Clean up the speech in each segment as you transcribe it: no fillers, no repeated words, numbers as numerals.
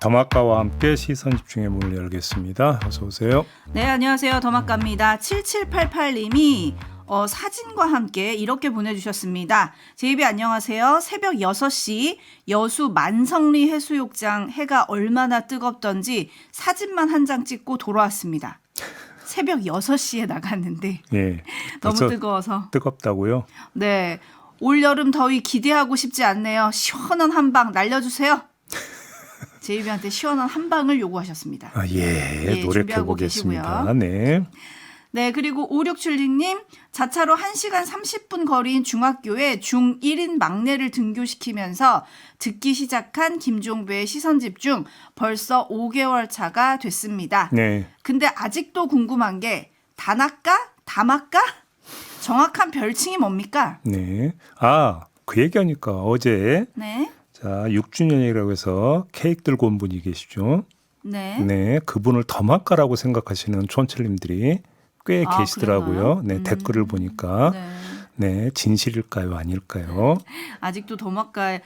더마카와 함께 시선집중의 문을 열겠습니다. 어서 오세요. 네, 안녕하세요. 더마카입니다. 7788님이 사진과 함께 이렇게 보내주셨습니다. 제이비 안녕하세요. 새벽 6시 여수 만성리 해수욕장 해가 얼마나 뜨겁던지 사진만 한 장 찍고 돌아왔습니다. 새벽 6시에 나갔는데 네, 너무 뜨거워서. 뜨겁다고요? 네, 올여름 더위 기대하고 싶지 않네요. 시원한 한방 날려주세요. 제이비한테 시원한 한방을 요구하셨습니다. 예, 노력해 보겠습니다. 네. 네, 그리고 5676님, 자차로 1시간 30분 거리인 중학교에 중1인 막내를 등교시키면서 듣기 시작한 김종배의 시선집중 벌써 5개월 차가 됐습니다. 네. 근데 아직도 궁금한 게 다나까? 다마까? 정확한 별칭이 뭡니까? 네. 그 얘기하니까 어제 네. 자 6주년이라고 해서 케이크 들고 온 분이 계시죠. 네. 네, 그분을 더마카라고 생각하시는 촌철님들이 꽤 계시더라고요. 네, 댓글을 보니까 네, 진실일까요, 아닐까요? 아직도 더마카.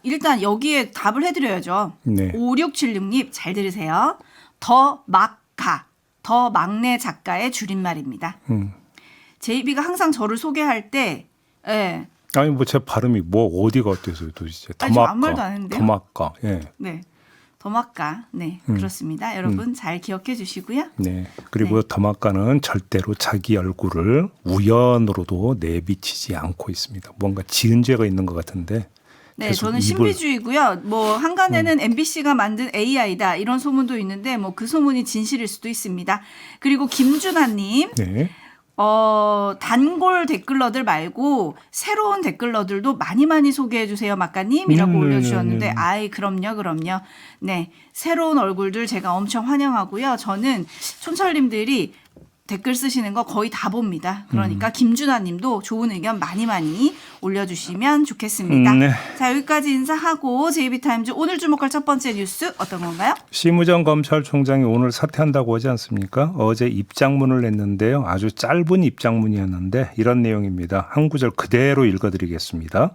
일단 여기에 답을 해드려야죠. 네. 5676님 잘 들으세요. 더마카, 더 막내 작가의 줄임말입니다. 제이비가 항상 저를 소개할 때, 예. 아니 뭐 제 발음이 뭐 어디가 어때서요, 도대체? 저 아무 말도 안 했는데요. 더마카, 예. 네. 더마카, 네, 그렇습니다. 여러분 잘 기억해 주시고요. 네. 그리고 더마카는 절대로 자기 얼굴을 우연으로도 내비치지 않고 있습니다. 뭔가 지은 죄가 있는 것 같은데. 네, 저는 신비주의고요. 뭐 한간에는 MBC가 만든 AI다 이런 소문도 있는데 뭐 그 소문이 진실일 수도 있습니다. 그리고 김준하님. 네. 단골 댓글러들 말고 새로운 댓글러들도 많이 소개해 주세요, 막가님이라고 올려주셨는데, 그럼요. 네, 새로운 얼굴들 제가 엄청 환영하고요. 저는 촌철님들이 댓글 쓰시는 거 거의 다 봅니다. 그러니까 김준하님도 좋은 의견 많이 올려주시면 좋겠습니다. 네. 자, 여기까지 인사하고 JB타임즈 오늘 주목할 첫 번째 뉴스 어떤 건가요? 심우정 검찰총장이 오늘 사퇴한다고 하지 않습니까? 어제 입장문을 냈는데요. 아주 짧은 입장문이었는데 이런 내용입니다. 한 구절 그대로 읽어드리겠습니다.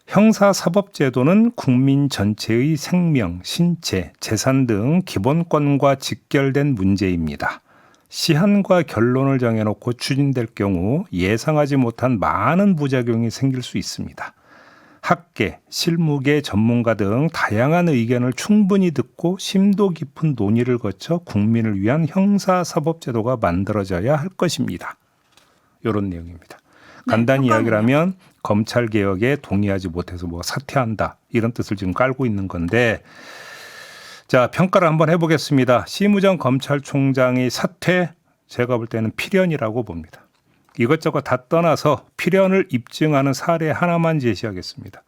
형사사법제도는 국민 전체의 생명, 신체, 재산 등 기본권과 직결된 문제입니다. 시한과 결론을 정해놓고 추진될 경우 예상하지 못한 많은 부작용이 생길 수 있습니다. 학계, 실무계 전문가 등 다양한 의견을 충분히 듣고 심도 깊은 논의를 거쳐 국민을 위한 형사사법제도가 만들어져야 할 것입니다. 이런 내용입니다. 간단히 이야기를 하면 검찰개혁에 동의하지 못해서 사퇴한다 이런 뜻을 지금 깔고 있는 건데, 자, 평가를 한번 해보겠습니다. 심우정 검찰총장의 사퇴, 제가 볼 때는 필연이라고 봅니다. 이것저것 다 떠나서 필연을 입증하는 사례 하나만 제시하겠습니다.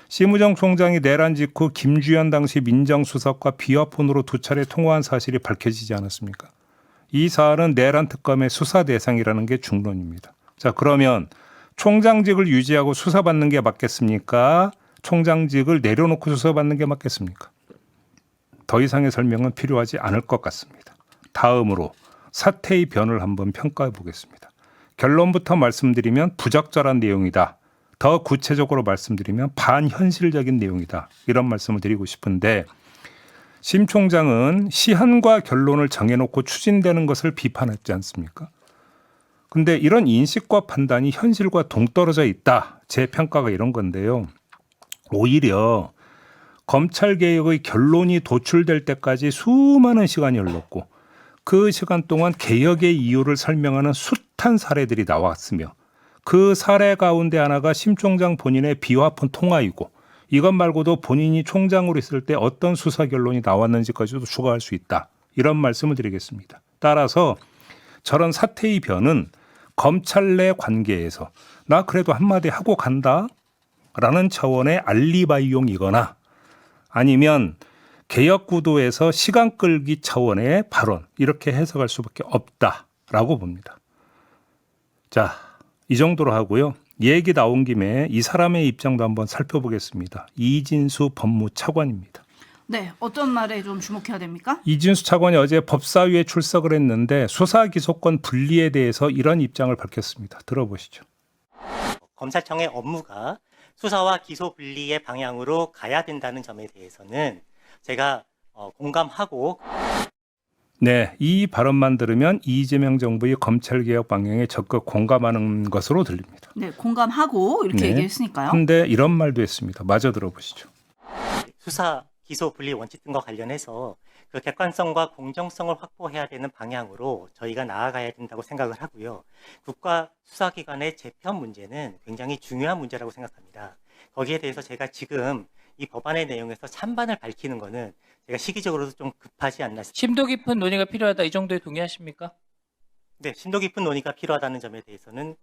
심우정 총장이 내란 직후 김주현 당시 민정수석과 비화폰으로 2차례 통화한 사실이 밝혀지지 않았습니까? 이 사안은 내란 특검의 수사 대상이라는 게 중론입니다. 자, 그러면 총장직을 유지하고 수사받는 게 맞겠습니까? 총장직을 내려놓고 수사받는 게 맞겠습니까? 더 이상의 설명은 필요하지 않을 것 같습니다. 다음으로 사태의 변을 한번 평가해 보겠습니다. 결론부터 말씀드리면 부적절한 내용이다. 더 구체적으로 말씀드리면 반현실적인 내용이다. 이런 말씀을 드리고 싶은데, 심 총장은 시한과 결론을 정해놓고 추진되는 것을 비판했지 않습니까? 근데 이런 인식과 판단이 현실과 동떨어져 있다. 제 평가가 이런 건데요. 오히려 검찰개혁의 결론이 도출될 때까지 수많은 시간이 흘렀고 그 시간 동안 개혁의 이유를 설명하는 숱한 사례들이 나왔으며 그 사례 가운데 하나가 심 총장 본인의 비화폰 통화이고, 이것 말고도 본인이 총장으로 있을 때 어떤 수사 결론이 나왔는지까지도 추가할 수 있다. 이런 말씀을 드리겠습니다. 따라서 저런 사태의 변은 검찰 내 관계에서 나 그래도 한마디 하고 간다 라는 차원의 알리바이용이거나 아니면 개혁 구도에서 시간 끌기 차원의 발언, 이렇게 해석할 수밖에 없다라고 봅니다. 자, 이 정도로 하고요. 얘기 나온 김에 이 사람의 입장도 한번 살펴보겠습니다. 이진수 법무차관입니다. 네, 어떤 말에 좀 주목해야 됩니까? 이진수 차관이 어제 법사위에 출석을 했는데 수사 기소권 분리에 대해서 이런 입장을 밝혔습니다. 들어보시죠. 검찰청의 업무가 수사와 기소 분리의 방향으로 가야 된다는 점에 대해서는 제가 공감하고 네, 이 발언만 들으면 이재명 정부의 검찰개혁 방향에 적극 공감하는 것으로 들립니다. 네, 공감하고 이렇게 네. 얘기했으니까요. 근데 이런 말도 했습니다. 마저 들어보시죠. 수사 기소 분리 원칙 등과 관련해서 그 객관성과 공정성을 확보해야 되는 방향으로 저희가 나아가야 된다고 생각을 하고요. 국가 수사기관의 재편 문제는 굉장히 중요한 문제라고 생각합니다. 거기에 대해서 제가 지금 이 법안의 내용에서 찬반을 밝히는 거는 제가 시기적으로도 좀 급하지 않나 싶습니다. 심도 깊은 논의가 필요하다 이 정도에 동의하십니까? 네, 심도 깊은 논의가 필요하다는 점에 대해서는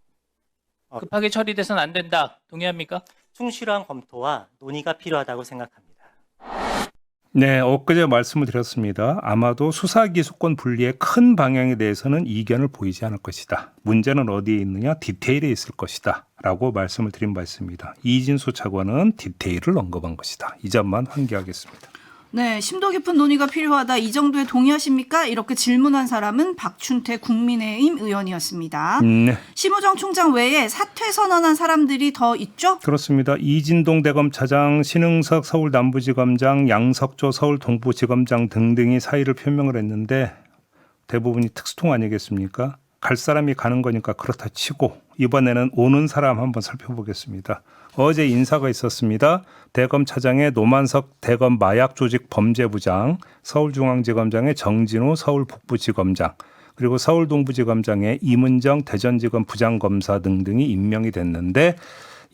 급하게 처리돼서는 안 된다. 동의합니까? 충실한 검토와 논의가 필요하다고 생각합니다. 네, 엊그제 말씀을 드렸습니다. 아마도 수사기소권 분리의 큰 방향에 대해서는 이견을 보이지 않을 것이다. 문제는 어디에 있느냐? 디테일에 있을 것이다. 라고 말씀을 드린 바 있습니다. 이진수 차관은 디테일을 언급한 것이다. 이 점만 환기하겠습니다. 네, 심도 깊은 논의가 필요하다. 이 정도에 동의하십니까? 이렇게 질문한 사람은 박춘태 국민의힘 의원이었습니다. 네, 심우정 총장 외에 사퇴 선언한 사람들이 더 있죠? 그렇습니다. 이진동 대검차장, 신흥석 서울 남부지검장, 양석조 서울 동부지검장 등등이 사의를 표명을 했는데 대부분이 특수통 아니겠습니까? 갈 사람이 가는 거니까 그렇다 치고 이번에는 오는 사람 한번 살펴보겠습니다. 어제 인사가 있었습니다. 대검차장의 노만석 대검 마약조직범죄부장, 서울중앙지검장의 정진호 서울북부지검장, 그리고 서울동부지검장의 이문정 대전지검 부장검사 등등이 임명이 됐는데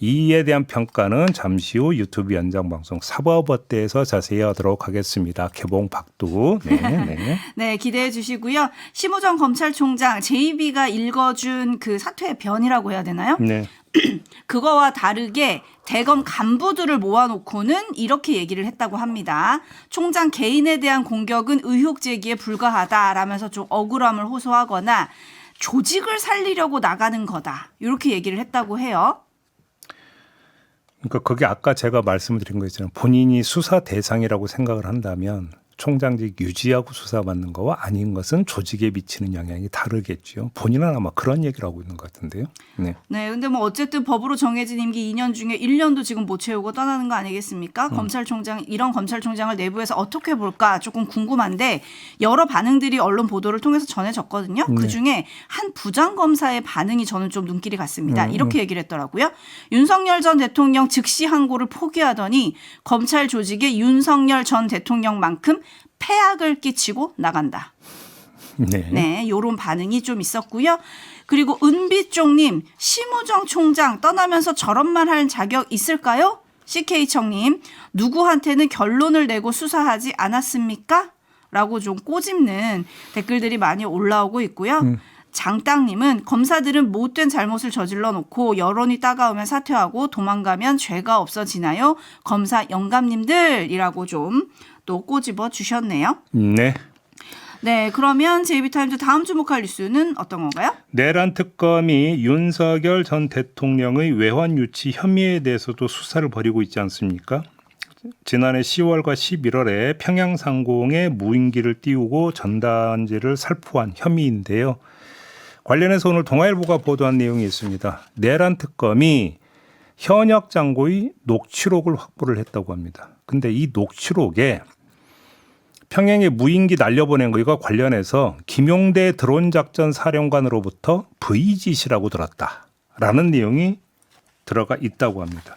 이에 대한 평가는 잠시 후 유튜브 연장방송 사법어때에서 자세히 하도록 하겠습니다. 개봉 박두. 네. 네, 기대해 주시고요. 심우정 검찰총장 JB가 읽어준 그 사퇴의 변이라고 해야 되나요? 네. 그거와 다르게 대검 간부들을 모아놓고는 이렇게 얘기를 했다고 합니다. 총장 개인에 대한 공격은 의혹 제기에 불과하다라면서 좀 억울함을 호소하거나 조직을 살리려고 나가는 거다. 이렇게 얘기를 했다고 해요. 그러니까 그게 아까 제가 말씀을 드린 거 있잖아요. 본인이 수사 대상이라고 생각을 한다면 총장직 유지하고 수사받는 거와 아닌 것은 조직에 미치는 영향이 다르겠죠. 본인은 아마 그런 얘기를 하고 있는 것 같은데요. 네. 네, 근데 뭐 어쨌든 법으로 정해진 임기 2년 중에 1년도 지금 못 채우고 떠나는 거 아니겠습니까? 검찰총장, 이런 검찰총장을 내부에서 어떻게 볼까 조금 궁금한데 여러 반응들이 언론 보도를 통해서 전해졌거든요. 네. 그중에 한 부장검사의 반응이 저는 좀 눈길이 갔습니다. 이렇게 얘기를 했더라고요. 윤석열 전 대통령 즉시 항고를 포기하더니 검찰 조직에 윤석열 전 대통령만큼 폐악을 끼치고 나간다. 네, 요런 반응이 좀 있었고요. 그리고 은비쪽님, 심우정 총장 떠나면서 저런 말 할 자격 있을까요? CK청님, 누구한테는 결론을 내고 수사하지 않았습니까? 라고 좀 꼬집는 댓글들이 많이 올라오고 있고요. 장땅님은 검사들은 못된 잘못을 저질러 놓고 여론이 따가우면 사퇴하고 도망가면 죄가 없어지나요? 검사 영감님들이라고 좀 또 꼬집어 주셨네요. 네. 네, 그러면 JB타임즈 다음 주목할 뉴스는 어떤 건가요? 내란 특검이 윤석열 전 대통령의 외환 유치 혐의에 대해서도 수사를 벌이고 있지 않습니까? 지난해 10월과 11월에 평양 상공에 무인기를 띄우고 전단지를 살포한 혐의인데요. 관련해서 오늘 동아일보가 보도한 내용이 있습니다. 내란 특검이 현역 장고의 녹취록을 확보를 했다고 합니다. 근데 이 녹취록에 평양에 무인기 날려보낸 것과 관련해서 김용대 드론 작전 사령관으로부터 VGC라고 들었다라는 내용이 들어가 있다고 합니다.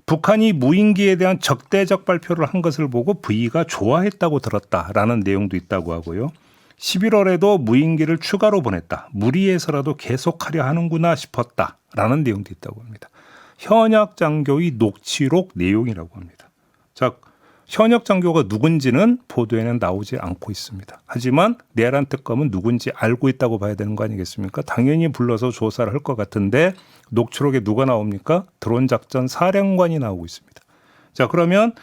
북한이 무인기에 대한 적대적 발표를 한 것을 보고 V가 좋아했다고 들었다라는 내용도 있다고 하고요. 11월에도 무인기를 추가로 보냈다. 무리해서라도 계속하려 하는구나 싶었다라는 내용도 있다고 합니다. 현역 장교의 녹취록 내용이라고 합니다. 자, 현역 장교가 누군지는 보도에는 나오지 않고 있습니다. 하지만 내란 특검은 누군지 알고 있다고 봐야 되는 거 아니겠습니까? 당연히 불러서 조사를 할 것 같은데 녹취록에 누가 나옵니까? 드론 작전 사령관이 나오고 있습니다. 자, 그러면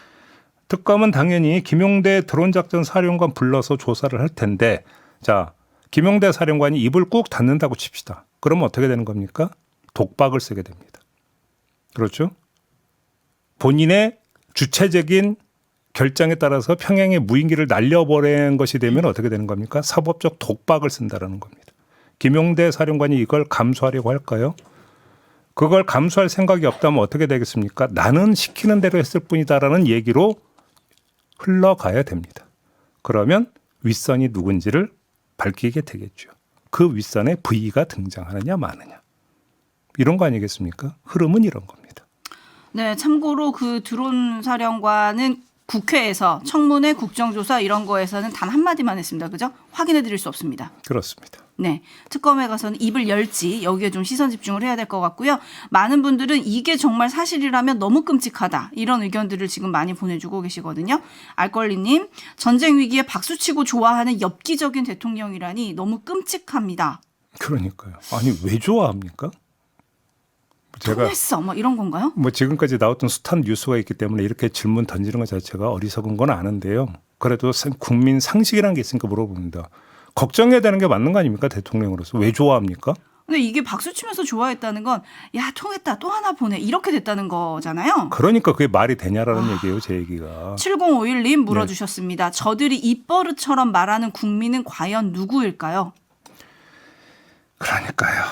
특검은 당연히 김용대 드론 작전 사령관 불러서 조사를 할 텐데, 자, 김용대 사령관이 입을 꾹 닫는다고 칩시다. 그러면 어떻게 되는 겁니까? 독박을 쓰게 됩니다. 그렇죠? 본인의 주체적인 결정에 따라서 평양에 무인기를 날려버린 것이 되면 어떻게 되는 겁니까? 사법적 독박을 쓴다라는 겁니다. 김용대 사령관이 이걸 감수하려고 할까요? 그걸 감수할 생각이 없다면 어떻게 되겠습니까? 나는 시키는 대로 했을 뿐이다라는 얘기로 흘러가야 됩니다. 그러면 윗선이 누군지를 밝히게 되겠죠. 그 윗선에 V가 등장하느냐 마느냐. 이런 거 아니겠습니까? 흐름은 이런 겁니다. 네, 참고로 그 드론 사령관은 국회에서 청문회, 국정조사 이런 거에서는 단 한마디만 했습니다. 그죠? 확인해 드릴 수 없습니다. 그렇습니다. 네. 특검에 가서는 입을 열지 여기에 좀 시선 집중을 해야 될 것 같고요. 많은 분들은 이게 정말 사실이라면 너무 끔찍하다. 이런 의견들을 지금 많이 보내주고 계시거든요. 알권리님, 전쟁 위기에 박수치고 좋아하는 엽기적인 대통령이라니 너무 끔찍합니다. 그러니까요. 아니 왜 좋아합니까? 제가 통했어. 뭐 이런 건가요? 뭐 지금까지 나왔던 숱한 뉴스가 있기 때문에 이렇게 질문 던지는 것 자체가 어리석은 건 아는데요. 그래도 국민 상식이라는 게 있으니까 물어봅니다. 걱정해야 되는 게 맞는 거 아닙니까? 대통령으로서. 왜 좋아합니까? 근데 이게 박수 치면서 좋아했다는 건 야 통했다 또 하나 보내 이렇게 됐다는 거잖아요. 그러니까 그게 말이 되냐라는 얘기예요. 제 얘기가. 7051님 물어주셨습니다. 저들이 입버릇처럼 말하는 국민은 과연 누구일까요? 그러니까요.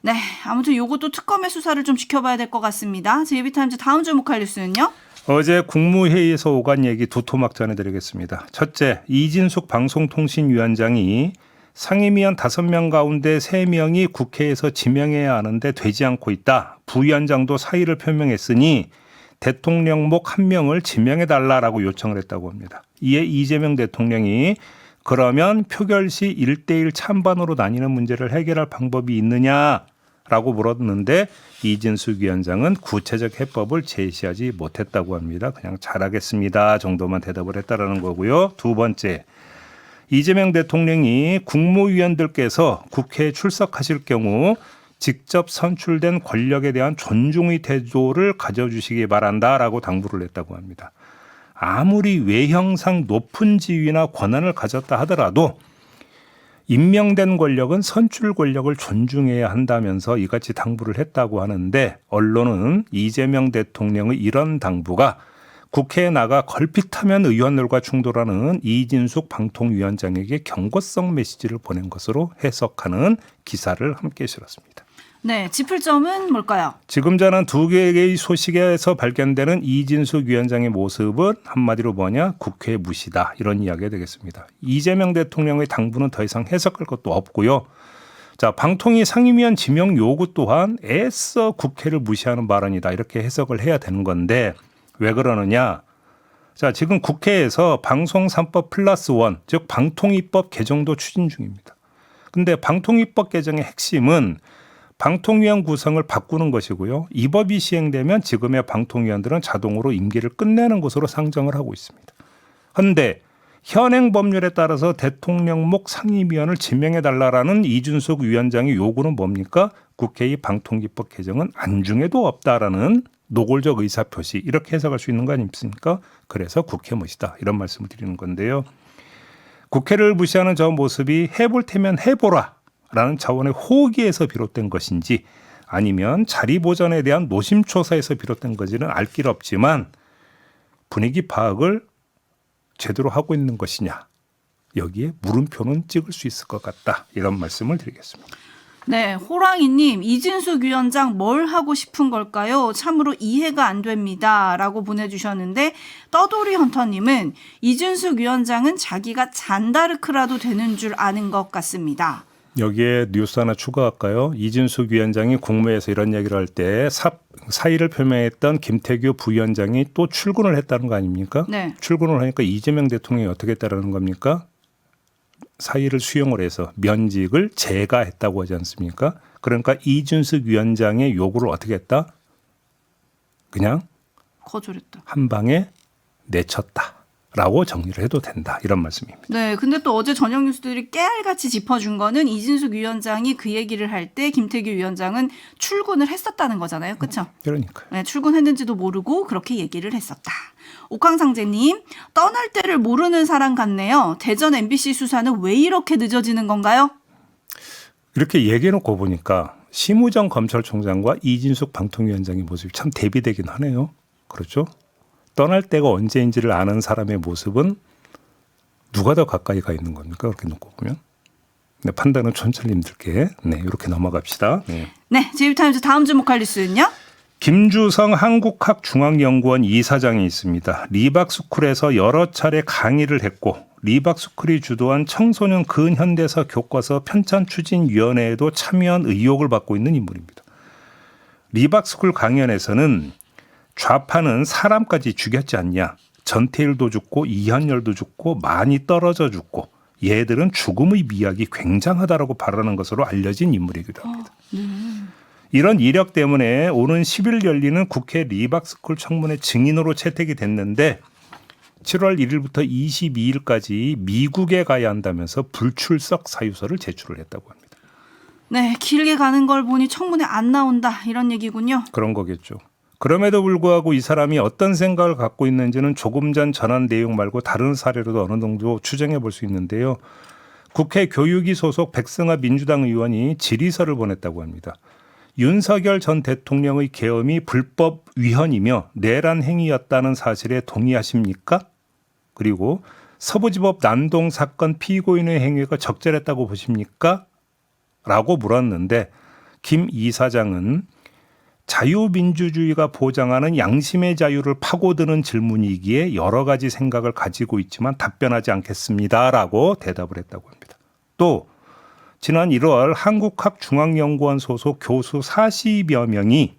네, 아무튼 요것도 특검의 수사를 좀 지켜봐야 될 것 같습니다. JB타임즈 다음 주목할 뉴스는요? 어제 국무회의에서 오간 얘기 두 토막 전해드리겠습니다. 첫째, 이진숙 방송통신위원장이 상임위원 5명 가운데 3명이 국회에서 지명해야 하는데 되지 않고 있다. 부위원장도 사의를 표명했으니 대통령목 1명을 지명해달라고 요청을 했다고 합니다. 이에 이재명 대통령이 그러면 표결 시 1대1 찬반으로 나뉘는 문제를 해결할 방법이 있느냐라고 물었는데 이진숙 위원장은 구체적 해법을 제시하지 못했다고 합니다. 그냥 잘하겠습니다 정도만 대답을 했다라는 거고요. 두 번째, 이재명 대통령이 국무위원들께서 국회에 출석하실 경우 직접 선출된 권력에 대한 존중의 태도를 가져주시기 바란다라고 당부를 했다고 합니다. 아무리 외형상 높은 지위나 권한을 가졌다 하더라도 임명된 권력은 선출 권력을 존중해야 한다면서 이같이 당부를 했다고 하는데 언론은 이재명 대통령의 이런 당부가 국회에 나가 걸핏하면 의원들과 충돌하는 이진숙 방통위원장에게 경고성 메시지를 보낸 것으로 해석하는 기사를 함께 실었습니다. 네, 짚을 점은 뭘까요? 지금 전한 두 개의 소식에서 발견되는 이진숙 위원장의 모습은 한마디로 뭐냐? 국회 무시다. 이런 이야기가 되겠습니다. 이재명 대통령의 당부는 더 이상 해석할 것도 없고요. 자, 방통위 상임위원 지명 요구 또한 애써 국회를 무시하는 발언이다. 이렇게 해석을 해야 되는 건데 왜 그러느냐? 자, 지금 국회에서 방송 3법 플러스 1, 즉 방통위법 개정도 추진 중입니다. 근데 방통위법 개정의 핵심은 방통위원 구성을 바꾸는 것이고요. 이 법이 시행되면 지금의 방통위원들은 자동으로 임기를 끝내는 것으로 상정을 하고 있습니다. 그런데 현행 법률에 따라서 대통령목 상임위원을 지명해달라는 이준석 위원장의 요구는 뭡니까? 국회의 방통위법 개정은 안중에도 없다라는 노골적 의사표시 이렇게 해석할 수 있는 거 아닙니까? 그래서 국회 무시다 이런 말씀을 드리는 건데요. 국회를 무시하는 저 모습이 해볼 테면 해보라. 라는 차원의 호기에서 비롯된 것인지 아니면 자리 보전에 대한 노심초사에서 비롯된 건지는 알 길 없지만 분위기 파악을 제대로 하고 있는 것이냐 여기에 물음표는 찍을 수 있을 것 같다 이런 말씀을 드리겠습니다. 네, 호랑이님, 이진숙 위원장 뭘 하고 싶은 걸까요? 참으로 이해가 안 됩니다. 라고 보내주셨는데 떠돌이 헌터님은 이진숙 위원장은 자기가 잔다르크라도 되는 줄 아는 것 같습니다. 여기에 뉴스 하나 추가할까요? 이진숙 위원장이 국무회에서 이런 얘기를 할 때 사의를 표명했던 김태규 부위원장이 또 출근을 했다는 거 아닙니까? 네. 출근을 하니까 이재명 대통령이 어떻게 했다는 겁니까? 사의를 수용을 해서 면직을 재가했다고 하지 않습니까? 그러니까 이준숙 위원장의 요구를 어떻게 했다? 그냥 거절했다. 한 방에 내쳤다. 라고 정리를 해도 된다. 이런 말씀입니다. 네, 근데 또 어제 저녁 뉴스들이 깨알같이 짚어준 거는 이진숙 위원장이 그 얘기를 할 때 김태규 위원장은 출근을 했었다는 거잖아요. 그렇죠? 그러니까요. 네, 출근했는지도 모르고 그렇게 얘기를 했었다. 옥황상제님, 떠날 때를 모르는 사람 같네요. 대전 MBC 수사는 왜 이렇게 늦어지는 건가요? 이렇게 얘기해놓고 보니까 심우정 검찰총장과 이진숙 방통위원장의 모습이 참 대비되긴 하네요. 그렇죠? 떠날 때가 언제인지를 아는 사람의 모습은 누가 더 가까이 가 있는 겁니까? 그렇게 놓고 보면. 네, 판단은 촌철님들께 이렇게 넘어갑시다. 네. 네, 제이타임즈 다음 주목할 뉴스는요? 김주성 한국학중앙연구원 이사장이 있습니다. 리박스쿨에서 여러 차례 강의를 했고 리박스쿨이 주도한 청소년 근현대사 교과서 편찬추진위원회에도 참여한 의혹을 받고 있는 인물입니다. 리박스쿨 강연에서는 좌파는 사람까지 죽였지 않냐. 전태일도 죽고 이한열도 죽고 많이 떨어져 죽고 얘들은 죽음의 미학이 굉장하다라고 발언한 것으로 알려진 인물이기도 합니다. 이런 이력 때문에 오는 10일 열리는 국회 리박스쿨 청문회 증인으로 채택이 됐는데 7월 1일부터 22일까지 미국에 가야 한다면서 불출석 사유서를 제출을 했다고 합니다. 네, 길게 가는 걸 보니 청문회 안 나온다 이런 얘기군요. 그런 거겠죠. 그럼에도 불구하고 이 사람이 어떤 생각을 갖고 있는지는 조금 전 전한 내용 말고 다른 사례로도 어느 정도 추정해 볼 수 있는데요. 국회 교육위 소속 백승하 민주당 의원이 질의서를 보냈다고 합니다. 윤석열 전 대통령의 계엄이 불법 위헌이며 내란 행위였다는 사실에 동의하십니까? 그리고 서부지법 난동 사건 피고인의 행위가 적절했다고 보십니까? 라고 물었는데 김 이사장은 자유민주주의가 보장하는 양심의 자유를 파고드는 질문이기에 여러 가지 생각을 가지고 있지만 답변하지 않겠습니다라고 대답을 했다고 합니다. 또 지난 1월 한국학중앙연구원 소속 교수 40여 명이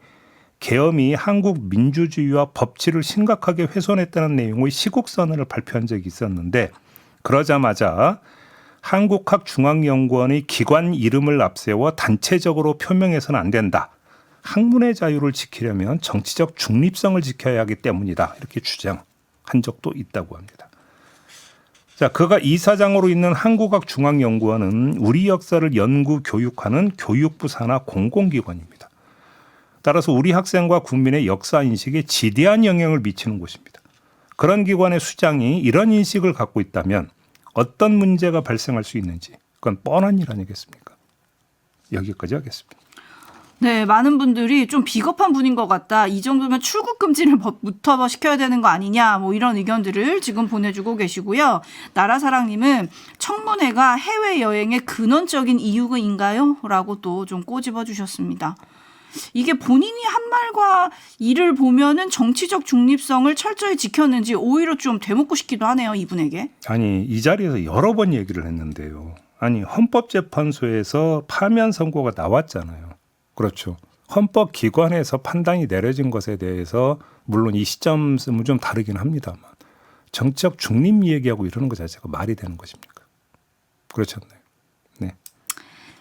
계엄이 한국 민주주의와 법치를 심각하게 훼손했다는 내용의 시국선언을 발표한 적이 있었는데 그러자마자 한국학중앙연구원의 기관 이름을 앞세워 단체적으로 표명해서는 안 된다. 학문의 자유를 지키려면 정치적 중립성을 지켜야 하기 때문이다. 이렇게 주장한 적도 있다고 합니다. 자, 그가 이사장으로 있는 한국학중앙연구원은 우리 역사를 연구 교육하는 교육부 산하 공공기관입니다. 따라서 우리 학생과 국민의 역사 인식에 지대한 영향을 미치는 곳입니다. 그런 기관의 수장이 이런 인식을 갖고 있다면 어떤 문제가 발생할 수 있는지 그건 뻔한 일 아니겠습니까? 여기까지 하겠습니다. 네, 많은 분들이 좀 비겁한 분인 것 같다. 이 정도면 출국 금지를 부터 시켜야 되는 거 아니냐. 뭐 이런 의견들을 지금 보내주고 계시고요. 나라사랑님은 청문회가 해외여행의 근원적인 이유인가요? 라고 또 좀 꼬집어 주셨습니다. 이게 본인이 한 말과 일을 보면은 정치적 중립성을 철저히 지켰는지 오히려 좀 되묻고 싶기도 하네요. 이분에게. 아니 이 자리에서 여러 번 얘기를 했는데요. 아니 헌법재판소에서 파면 선고가 나왔잖아요. 그렇죠. 헌법기관에서 판단이 내려진 것에 대해서 물론 이 시점은 좀 다르긴 합니다만 정치적 중립 얘기하고 이러는 것 자체가 말이 되는 것입니까? 그렇지 않나요? 네.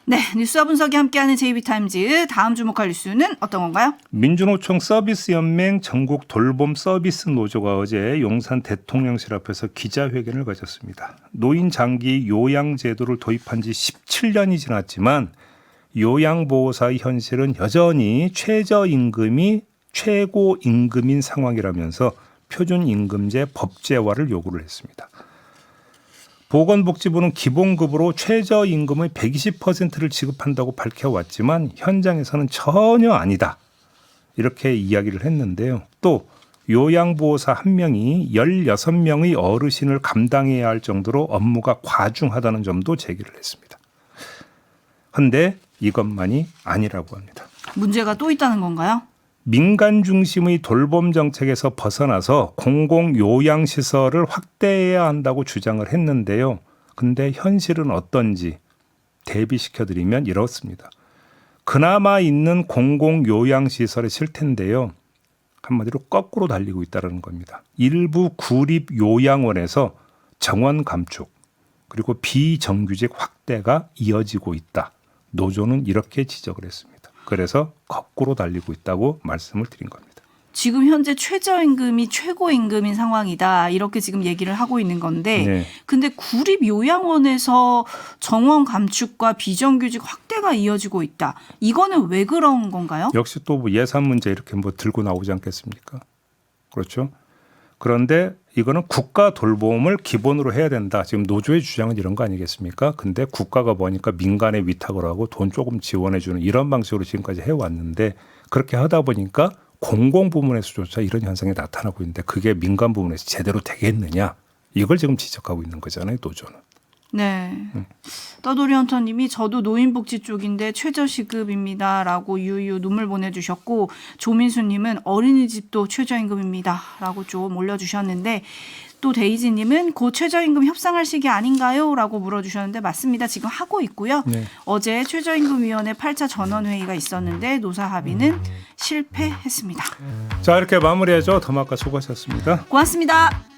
네, 뉴스와 분석이 함께하는 JB타임즈 다음 주목할 뉴스는 어떤 건가요? 민주노총 서비스연맹 전국 돌봄 서비스 노조가 어제 용산 대통령실 앞에서 기자회견을 가졌습니다. 노인 장기 요양 제도를 도입한 지 17년이 지났지만 요양보호사의 현실은 여전히 최저임금이 최고임금인 상황이라면서 표준임금제 법제화를 요구를 했습니다. 보건복지부는 기본급으로 최저임금의 120%를 지급한다고 밝혀왔지만 현장에서는 전혀 아니다. 이렇게 이야기를 했는데요. 또 요양보호사 한 명이 16명의 어르신을 감당해야 할 정도로 업무가 과중하다는 점도 제기를 했습니다. 그런데 이것만이 아니라고 합니다. 문제가 또 있다는 건가요? 민간 중심의 돌봄 정책에서 벗어나서 공공요양시설을 확대해야 한다고 주장을 했는데요. 근데 현실은 어떤지 대비시켜드리면 이렇습니다. 그나마 있는 공공요양시설의 실태인데요. 한마디로 거꾸로 달리고 있다는 겁니다. 일부 구립요양원에서 정원 감축 그리고 비정규직 확대가 이어지고 있다. 노조는 이렇게 지적을 했습니다. 그래서 거꾸로 달리고 있다고 말씀을 드린 겁니다. 지금 현재 최저임금이 최고임금인 상황이다. 이렇게 지금 얘기를 하고 있는 건데 네. 근데 구립요양원에서 정원 감축과 비정규직 확대가 이어지고 있다. 이거는 왜 그런 건가요? 역시 또 뭐 예산 문제 이렇게 뭐 들고 나오지 않겠습니까? 그렇죠. 그런데 이거는 국가 돌봄을 기본으로 해야 된다. 지금 노조의 주장은 이런 거 아니겠습니까? 근데 국가가 보니까 민간에 위탁을 하고 돈 조금 지원해 주는 이런 방식으로 지금까지 해왔는데 그렇게 하다 보니까 공공 부문에서조차 이런 현상이 나타나고 있는데 그게 민간 부문에서 제대로 되겠느냐? 이걸 지금 지적하고 있는 거잖아요. 노조는. 네. 떠돌이 헌터님이 저도 노인복지 쪽인데 최저시급입니다라고 유유 눈물 보내주셨고 조민수님은 어린이집도 최저임금입니다라고 좀 올려주셨는데 또 데이지님은 곧 최저임금 협상할 시기 아닌가요? 라고 물어주셨는데 맞습니다. 지금 하고 있고요. 네. 어제 최저임금위원회 8차 전원회의가 있었는데 노사 합의는 실패했습니다. 자, 이렇게 마무리해줘. 더마카 수고하셨습니다. 고맙습니다.